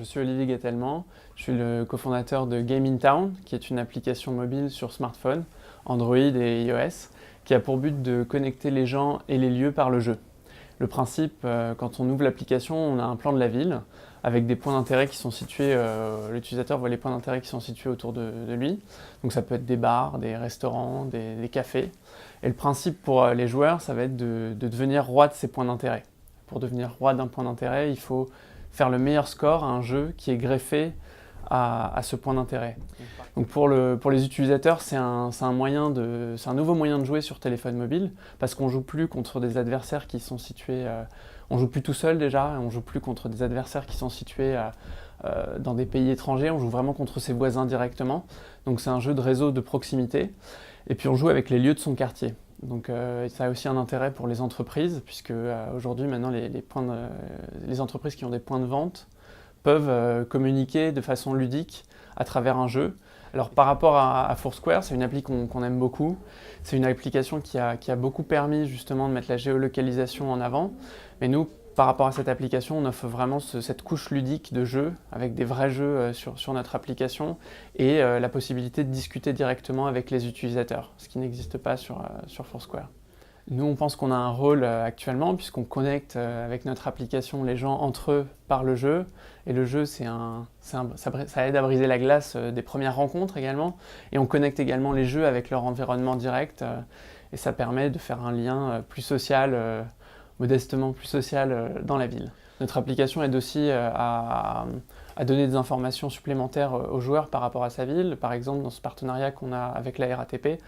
suis Olivier Gattelman, je suis le cofondateur de Game in Town, qui est une application mobile sur smartphone, Android et iOS, qui a pour but de connecter les gens et les lieux par le jeu. Le principe, quand on ouvre l'application, on a un plan de la ville avec des points d'intérêt qui sont situés, l'utilisateur voit les points d'intérêt qui sont situés autour de lui. Donc ça peut être des bars, des restaurants, des cafés. Et le principe pour les joueurs, ça va être de devenir roi de ces points d'intérêt. Pour devenir roi d'un point d'intérêt, il faut faire le meilleur score à un jeu qui est greffé à ce point d'intérêt. Donc pour les utilisateurs, c'est un nouveau moyen de jouer sur téléphone mobile parce qu'on ne joue plus contre des adversaires qui sont situés... on joue plus tout seul déjà, on ne joue plus contre des adversaires qui sont situés dans des pays étrangers, on joue vraiment contre ses voisins directement. Donc c'est un jeu de réseau de proximité. Et puis on joue avec les lieux de son quartier. Donc ça a aussi un intérêt pour les entreprises, puisque aujourd'hui maintenant les entreprises qui ont des points de vente peuvent communiquer de façon ludique à travers un jeu. Alors par rapport à Foursquare, c'est une appli qu'on aime beaucoup. C'est une application qui a beaucoup permis justement de mettre la géolocalisation en avant. Mais nous, par rapport à cette application, on offre vraiment cette couche ludique de jeu, avec des vrais jeux sur notre application et la possibilité de discuter directement avec les utilisateurs, ce qui n'existe pas sur Foursquare. Nous, on pense qu'on a un rôle actuellement, puisqu'on connecte avec notre application les gens entre eux par le jeu. Et le jeu, ça aide à briser la glace des premières rencontres également. Et on connecte également les jeux avec leur environnement direct. Et ça permet de faire un lien plus social, modestement plus social dans la ville. Notre application aide aussi à donner des informations supplémentaires aux joueurs par rapport à sa ville. Par exemple, dans ce partenariat qu'on a avec la RATP,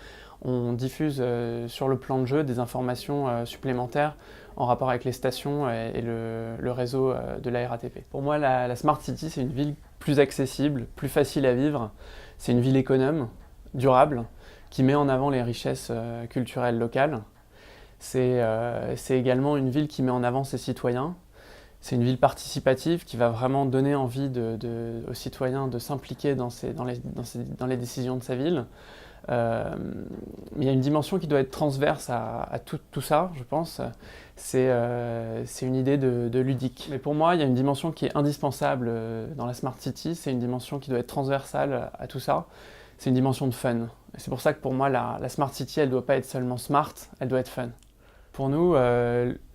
on diffuse sur le plan de jeu des informations supplémentaires en rapport avec les stations et le réseau de la RATP. Pour moi, la Smart City, c'est une ville plus accessible, plus facile à vivre. C'est une ville économe, durable, qui met en avant les richesses culturelles locales. C'est également une ville qui met en avant ses citoyens. C'est une ville participative qui va vraiment donner envie aux citoyens de s'impliquer dans les décisions de sa ville. Mais il y a une dimension qui doit être transverse à tout ça, je pense. C'est une idée de ludique. Mais pour moi, il y a une dimension qui est indispensable dans la Smart City. C'est une dimension qui doit être transversale à tout ça. C'est une dimension de fun. Et c'est pour ça que pour moi, la Smart City, elle ne doit pas être seulement smart, elle doit être fun. Pour nous,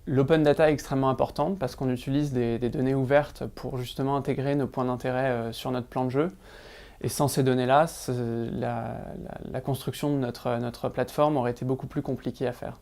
l'open data est extrêmement importante parce qu'on utilise des données ouvertes pour justement intégrer nos points d'intérêt sur notre plan de jeu. Et sans ces données-là, la construction de notre plateforme aurait été beaucoup plus compliquée à faire.